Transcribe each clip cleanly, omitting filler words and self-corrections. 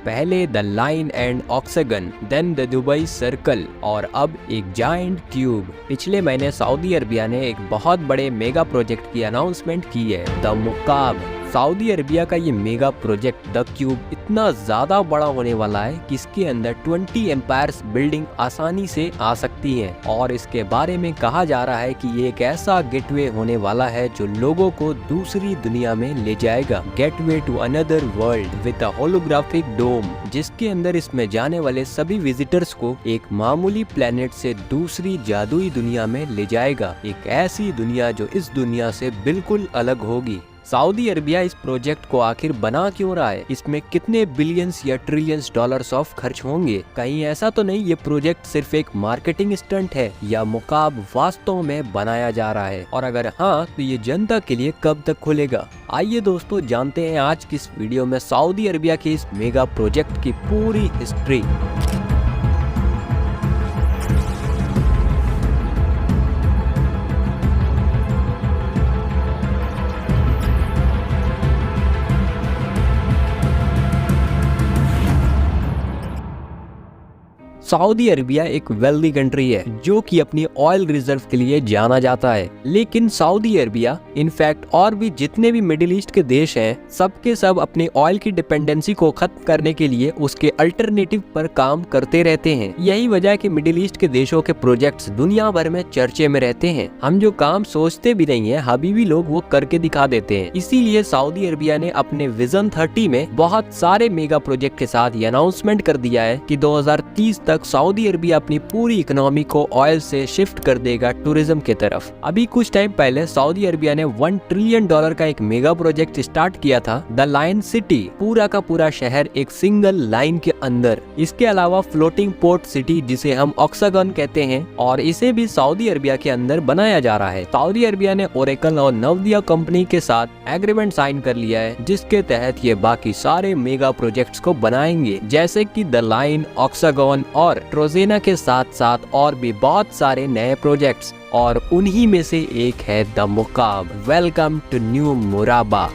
पहले the Line and Oxagon, then the Dubai circle और अब एक जायंट क्यूब। पिछले महीने सऊदी अरबिया ने एक बहुत बड़े मेगा प्रोजेक्ट की अनाउंसमेंट की है, द मुकाब। सऊदी अरबिया का ये मेगा प्रोजेक्ट द क्यूब इतना ज्यादा बड़ा होने वाला है कि इसके अंदर 20 एम्पायर्स बिल्डिंग आसानी से आ सकती है और इसके बारे में कहा जा रहा है कि ये एक ऐसा गेटवे होने वाला है जो लोगों को दूसरी दुनिया में ले जाएगा। Gateway to another world with a holographic dome, जिसके अंदर इसमें जाने वाले सभी विजिटर्स को एक मामूली प्लेनेट से दूसरी जादुई दुनिया में ले जाएगा, एक ऐसी दुनिया जो इस दुनिया से बिल्कुल अलग होगी। सऊदी अरबिया इस प्रोजेक्ट को आखिर बना क्यों रहा है? इसमें कितने बिलियंस या ट्रिलियंस डॉलर्स ऑफ खर्च होंगे? कहीं ऐसा तो नहीं ये प्रोजेक्ट सिर्फ एक मार्केटिंग स्टंट है या मुकाब वास्तव में बनाया जा रहा है? और अगर हाँ तो ये जनता के लिए कब तक खुलेगा? आइए दोस्तों जानते हैं आज की इस वीडियो में सऊदी अरबिया के इस मेगा प्रोजेक्ट की पूरी हिस्ट्री। सऊदी अरबिया एक वेल्दी कंट्री है जो कि अपनी ऑयल रिजर्व के लिए जाना जाता है, लेकिन सऊदी अरबिया इनफैक्ट और भी जितने भी मिडिल ईस्ट के देश हैं सबके सब अपने ऑयल की डिपेंडेंसी को खत्म करने के लिए उसके अल्टरनेटिव पर काम करते रहते हैं। यही वजह है कि मिडिल ईस्ट के देशों के प्रोजेक्ट्स दुनिया भर में चर्चे में रहते हैं। हम जो काम सोचते भी नहीं है हबीबी लोग वो करके दिखा देते हैं। इसीलिए सऊदी अरबिया ने अपने विजन 30 में बहुत सारे मेगा प्रोजेक्ट के साथ ये अनाउंसमेंट कर दिया है कि 2030 तक सऊदी अरबिया अपनी पूरी इकोनॉमी को ऑयल से शिफ्ट कर देगा टूरिज्म के तरफ। अभी कुछ टाइम पहले सऊदी अरबिया ने $1 ट्रिलियन का एक मेगा प्रोजेक्ट स्टार्ट किया था, द लाइन सिटी। पूरा का पूरा शहर एक सिंगल लाइन के अंदर। इसके अलावा फ्लोटिंग पोर्ट सिटी जिसे हम ऑक्सागन कहते हैं और इसे भी सऊदी अरबिया के अंदर बनाया जा रहा है। सऊदी अरबिया ने ओरेकल और नवदिया कंपनी के साथ एग्रीमेंट साइन कर लिया है जिसके तहत ये बाकी सारे मेगा प्रोजेक्ट्स को बनाएंगे, जैसे कि द लाइन, ऑक्सागन और ट्रोजेना के साथ साथ और भी बहुत सारे नए प्रोजेक्ट्स, और उन्हीं में से एक है the Mukaab. Welcome to New Murabba.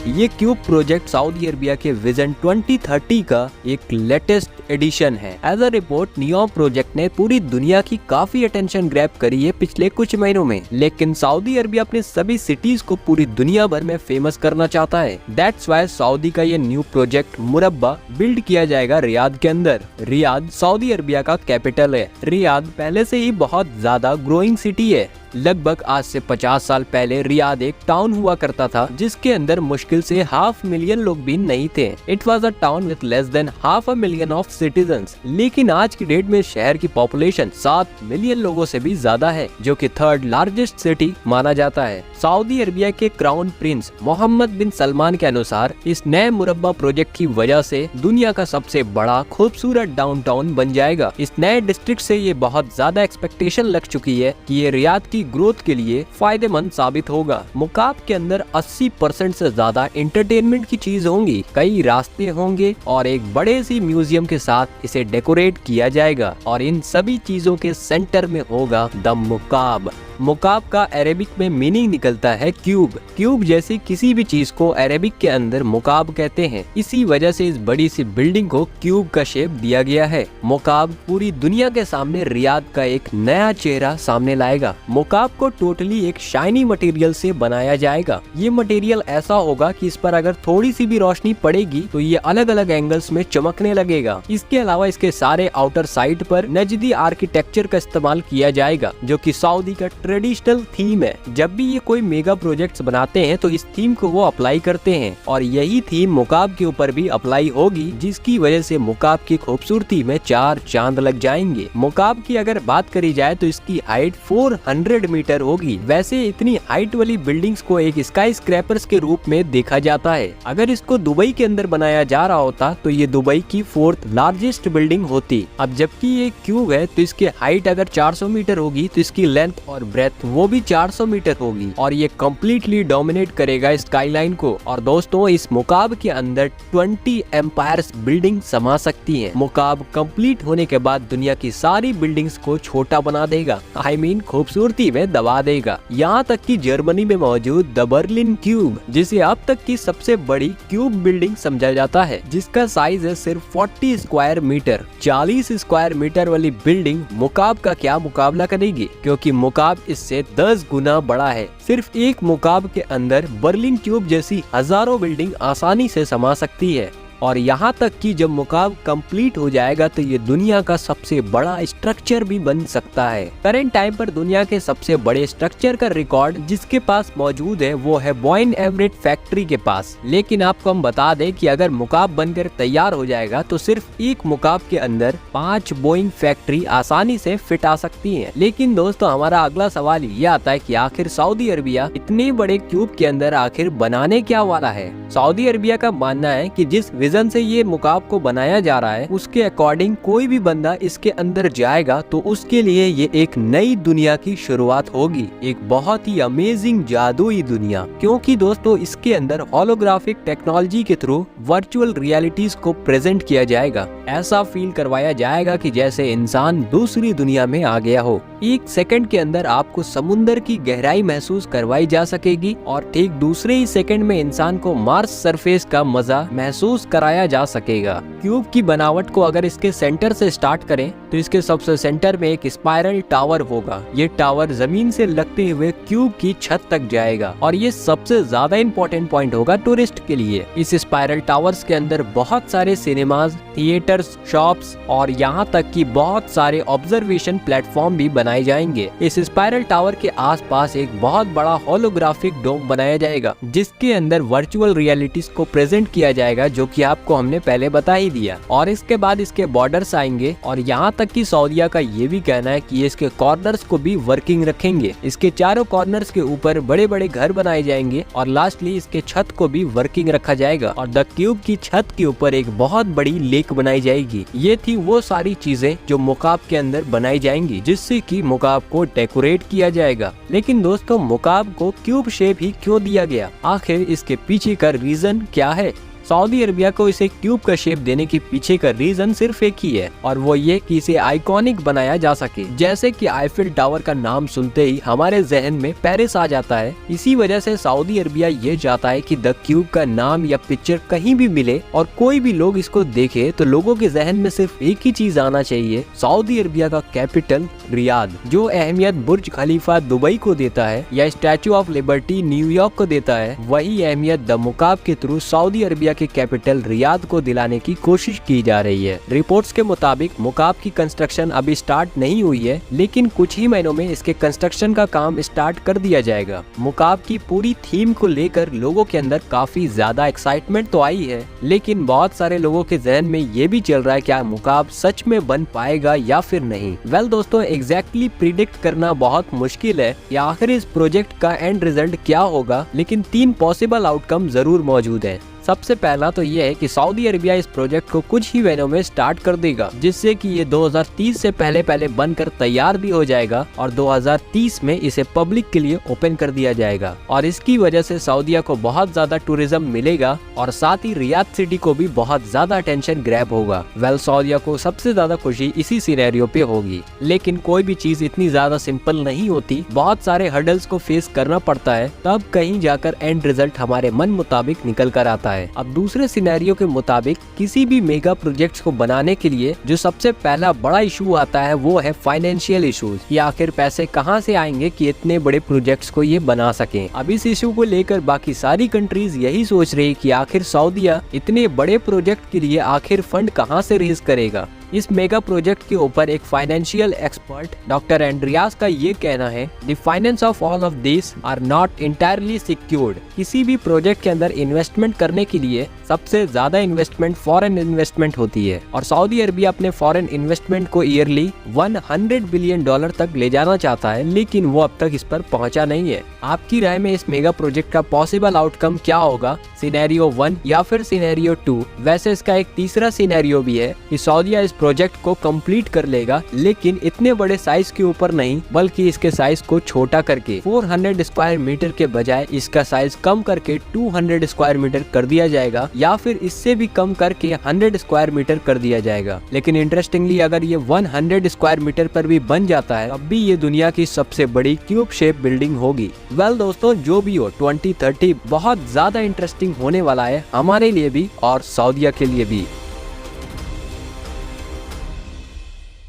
ये क्यूब प्रोजेक्ट सऊदी अरबिया के विजन 2030 का एक लेटेस्ट एडिशन है। As a report Neom project ने पूरी दुनिया की काफी अटेंशन ग्रैब करी है पिछले कुछ महीनों में, लेकिन सऊदी अरबिया अपने सभी सिटीज को पूरी दुनिया भर में फेमस करना चाहता है। दैट्स वाई सऊदी का ये न्यू प्रोजेक्ट मुरब्बा बिल्ड किया जाएगा रियाद के अंदर। रियाद सऊदी अरबिया का कैपिटल है। रियाद पहले से ही बहुत ज्यादा ग्रोइंग सिटी है। लगभग आज से 50 साल पहले रियाद एक टाउन हुआ करता था जिसके अंदर मुश्किल से 500,000 लोग भी नहीं थे। It was a town with less than 500,000 of citizens. लेकिन आज की डेट में शहर की पॉपुलेशन 7 मिलियन लोगों से भी ज्यादा है, जो कि 3rd लार्जेस्ट सिटी माना जाता है। सऊदी अरबिया के क्राउन प्रिंस मोहम्मद बिन सलमान के अनुसार इस नए मुरब्बा प्रोजेक्ट की वजह से दुनिया का सबसे बड़ा खूबसूरत डाउनटाउन बन जाएगा। इस नए डिस्ट्रिक्ट से ये बहुत ज्यादा एक्सपेक्टेशन लग चुकी है कि ये रियाद की ग्रोथ के लिए फायदेमंद साबित होगा। मुकाब के अंदर 80% से ज्यादा एंटरटेनमेंट की चीज होंगी, कई रास्ते होंगे और एक बड़े सी म्यूजियम के साथ इसे डेकोरेट किया जाएगा और इन सभी चीजों के सेंटर में होगा द मुकाब। मुकाब का अरेबिक में मीनिंग निकलता है क्यूब। क्यूब जैसी किसी भी चीज को अरेबिक के अंदर मुकाब कहते हैं। इसी वजह से इस बड़ी सी बिल्डिंग को क्यूब का शेप दिया गया है। मुकाब पूरी दुनिया के सामने रियाद का एक नया चेहरा सामने लाएगा। मुकाब को टोटली एक शाइनी मटेरियल से बनाया जाएगा। ये मटेरियल ऐसा होगा कि इस पर अगर थोड़ी सी भी रोशनी पड़ेगी तो ये अलग अलग एंगल्स में चमकने लगेगा। इसके अलावा इसके सारे आउटर साइड पर नजदी आर्किटेक्चर का इस्तेमाल किया जाएगा, जो कि सऊदी का ट्रेडिशनल थीम है। जब भी ये कोई मेगा प्रोजेक्ट्स बनाते हैं तो इस थीम को वो अप्लाई करते हैं और यही थीम मुकाब के ऊपर भी अप्लाई होगी, जिसकी वजह से मुकाब की खूबसूरती में 4 चांद लग जाएंगे। मुकाब की अगर बात करी जाए तो इसकी हाइट 400 मीटर होगी। वैसे इतनी हाइट वाली बिल्डिंग्स को एक स्काई स्क्रैपर्स के रूप में देखा जाता है। अगर इसको दुबई के अंदर बनाया जा रहा होता तो ये दुबई की 4th लार्जेस्ट बिल्डिंग होती। अब जबकि ये क्यूब है तो इसकी हाइट अगर 400 मीटर होगी तो इसकी लेंथ और ब्रेथ वो भी 400 मीटर होगी और ये कम्प्लीटली डोमिनेट करेगा स्काईलाइन को। और दोस्तों इस मुकाब के अंदर 20 एम्पायर्स बिल्डिंग समा सकती है। मुकाब कंप्लीट होने के बाद दुनिया की सारी बिल्डिंग्स को छोटा बना देगा, आई मीन खूबसूरती में दबा देगा। यहाँ तक कि जर्मनी में मौजूद द बर्लिन क्यूब, जिसे अब तक की सबसे बड़ी क्यूब बिल्डिंग समझा जाता है, जिसका साइज है सिर्फ 40 स्क्वायर मीटर। 40 स्क्वायर मीटर वाली बिल्डिंग मुकाब का क्या मुकाबला करेगी, क्योंकि मुकाब इससे 10 गुना बड़ा है। सिर्फ एक मुकाब के अंदर बर्लिन क्यूब जैसी हजारों बिल्डिंग आसानी से समा सकती है। और यहाँ तक कि जब मुकाब कंप्लीट हो जाएगा तो ये दुनिया का सबसे बड़ा स्ट्रक्चर भी बन सकता है। करंट टाइम पर दुनिया के सबसे बड़े स्ट्रक्चर का रिकॉर्ड जिसके पास मौजूद है वो है बॉयन एवरेट फैक्ट्री के पास। लेकिन आपको हम बता दें कि अगर मुकाब बनकर तैयार हो जाएगा तो सिर्फ एक मुकाब के अंदर 5 बोइंग फैक्ट्री आसानी से फिट आ सकती है। लेकिन दोस्तों हमारा अगला सवाल ये आता है कि आखिर सऊदी अरबिया इतने बड़े क्यूब के अंदर आखिर बनाने क्या वाला है। सऊदी अरबिया का मानना है कि जिस विजन से ये मुकाब को बनाया जा रहा है उसके अकॉर्डिंग कोई भी बंदा इसके अंदर जाएगा तो उसके लिए ये एक नई दुनिया की शुरुआत होगी, एक बहुत ही अमेजिंग जादुई दुनिया। क्योंकि दोस्तों इसके अंदर होलोग्राफिक टेक्नोलॉजी के थ्रू वर्चुअल रियलिटीज को प्रेजेंट किया जाएगा। ऐसा फील करवाया जाएगा कि जैसे इंसान दूसरी दुनिया में आ गया हो। 1 सेकंड के अंदर आपको समुंदर की गहराई महसूस करवाई जा सकेगी और ठीक दूसरे ही सेकंड में इंसान को मार्स सरफेस का मजा महसूस कराया जा सकेगा। क्यूब की बनावट को अगर इसके सेंटर से स्टार्ट करें तो इसके सबसे सेंटर में एक स्पाइरल टावर होगा। ये टावर जमीन से लगते हुए क्यूब की छत तक जाएगा और ये सबसे ज्यादा इम्पोर्टेंट पॉइंट होगा टूरिस्ट के लिए। इस स्पाइरल टावर्स के अंदर बहुत सारे सिनेमाज, थिएटर्स, शॉप्स और यहाँ तक कि बहुत सारे ऑब्जर्वेशन प्लेटफॉर्म भी बनाए जाएंगे। इस स्पाइरल टावर के आसपास एक बहुत बड़ा होलोग्राफिक डोम बनाया जाएगा जिसके अंदर वर्चुअल रियलिटीज को प्रेजेंट किया जाएगा, जो कि आपको हमने पहले बता ही दिया। और इसके बाद इसके बॉर्डर्स आएंगे और यहाँ तक कि सऊदीया का ये भी कहना है कि इसके कॉर्नर्स को भी वर्किंग रखेंगे। इसके चारों कॉर्नर्स के ऊपर बड़े बड़े घर बनाए जाएंगे और लास्टली इसके छत को भी वर्किंग रखा जाएगा और द क्यूब की छत के ऊपर एक बहुत बड़ी लेक बनाई जाएगी। ये थी वो सारी चीजें जो मुकाब के अंदर बनाई जाएंगी जिससे कि मुकाब को डेकोरेट किया जाएगा। लेकिन दोस्तों मुकाब को क्यूब शेप ही क्यों दिया गया, आखिर इसके पीछे का रीजन क्या है? सऊदी अरबिया को इसे क्यूब का शेप देने के पीछे का रीजन सिर्फ एक ही है और वो ये कि इसे आइकॉनिक बनाया जा सके। जैसे कि आईफिल टावर का नाम सुनते ही हमारे जहन में पेरिस आ जाता है, इसी वजह से सऊदी अरबिया ये चाहता है कि द क्यूब का नाम या पिक्चर कहीं भी मिले और कोई भी लोग इसको देखे तो लोगों के जहन में सिर्फ एक ही चीज आना चाहिए, सऊदी अरबिया का कैपिटल रियाद। जो अहमियत बुर्ज खलीफा दुबई को देता है या स्टैचू ऑफ लिबर्टी न्यूयॉर्क को देता है, वही अहमियत द मुकाब के थ्रू सऊदी अरबिया के कैपिटल रियाद को दिलाने की कोशिश की जा रही है। रिपोर्ट्स के मुताबिक मुकाब की कंस्ट्रक्शन अभी स्टार्ट नहीं हुई है, लेकिन कुछ ही महीनों में इसके कंस्ट्रक्शन का काम स्टार्ट कर दिया जाएगा। मुकाब की पूरी थीम को लेकर लोगों के अंदर काफी ज्यादा एक्साइटमेंट तो आई है, लेकिन बहुत सारे लोगों के जहन में ये भी चल रहा है क्या मुकाब सच में बन पाएगा या फिर नहीं। वेल दोस्तों एग्जैक्टली प्रिडिक्ट करना बहुत मुश्किल है या आखिर इस प्रोजेक्ट का एंड रिजल्ट क्या होगा, लेकिन 3 पॉसिबल आउटकम जरूर मौजूद है। सबसे पहला तो ये है कि सऊदी अरबिया इस प्रोजेक्ट को कुछ ही महीनों में स्टार्ट कर देगा, जिससे कि ये 2030 से पहले बनकर तैयार भी हो जाएगा और 2030 में इसे पब्लिक के लिए ओपन कर दिया जाएगा। और इसकी वजह से सऊदीया को बहुत ज्यादा टूरिज्म मिलेगा और साथ ही रियाद सिटी को भी बहुत ज्यादा अटेंशन ग्रैब होगा। वेल सऊदीया को सबसे ज्यादा खुशी इसी सिनेरियो पे होगी, लेकिन कोई भी चीज इतनी ज्यादा सिंपल नहीं होती, बहुत सारे हर्डल्स को फेस करना पड़ता है, तब कहीं जाकर एंड रिजल्ट हमारे मन मुताबिक निकल कर आता है। अब दूसरे सिनेरियो के मुताबिक किसी भी मेगा प्रोजेक्ट्स को बनाने के लिए जो सबसे पहला बड़ा इशू आता है वो है फाइनेंशियल इश्यूज, कि आखिर पैसे कहां से आएंगे कि इतने बड़े प्रोजेक्ट्स को ये बना सकें। अब इस इशू को लेकर बाकी सारी कंट्रीज यही सोच रही कि आखिर सऊदीया इतने बड़े प्रोजेक्ट के लिए आखिर फंड कहां से रेज करेगा। इस मेगा प्रोजेक्ट के ऊपर एक फाइनेंशियल एक्सपर्ट डॉक्टर एंड्रियास का ये कहना है, the finance of all of this are not entirely secured. किसी भी प्रोजेक्ट के अंदर इन्वेस्टमेंट करने के लिए सबसे ज्यादा इन्वेस्टमेंट फॉरेन इन्वेस्टमेंट होती है और सऊदी अरबिया अपने फॉरेन इन्वेस्टमेंट को ईयरली 100 बिलियन डॉलर तक ले जाना चाहता है, लेकिन वो अब तक इस पर पहुंचा नहीं है। आपकी राय में इस मेगा प्रोजेक्ट का पॉसिबल आउटकम क्या होगा, सिनेरियो 1 या फिर सिनेरियो 2? वैसे इसका एक तीसरा सिनेरियो भी है कि सऊदीया इस प्रोजेक्ट को कंप्लीट कर लेगा, लेकिन इतने बड़े साइज के ऊपर नहीं, बल्कि इसके साइज को छोटा करके 400 स्क्वायर मीटर के बजाय इसका साइज कम करके 200 स्क्वायर मीटर कर दिया जाएगा, या फिर इससे भी कम करके 100 स्क्वायर मीटर कर दिया जाएगा। लेकिन इंटरेस्टिंगली अगर ये 100 स्क्वायर मीटर पर भी बन जाता है, तब भी ये दुनिया की सबसे बड़ी क्यूब शेप बिल्डिंग होगी। वेल दोस्तों, जो भी हो 2030 बहुत ज्यादा इंटरेस्टिंग होने वाला है, हमारे लिए भी और सऊदीया के लिए भी।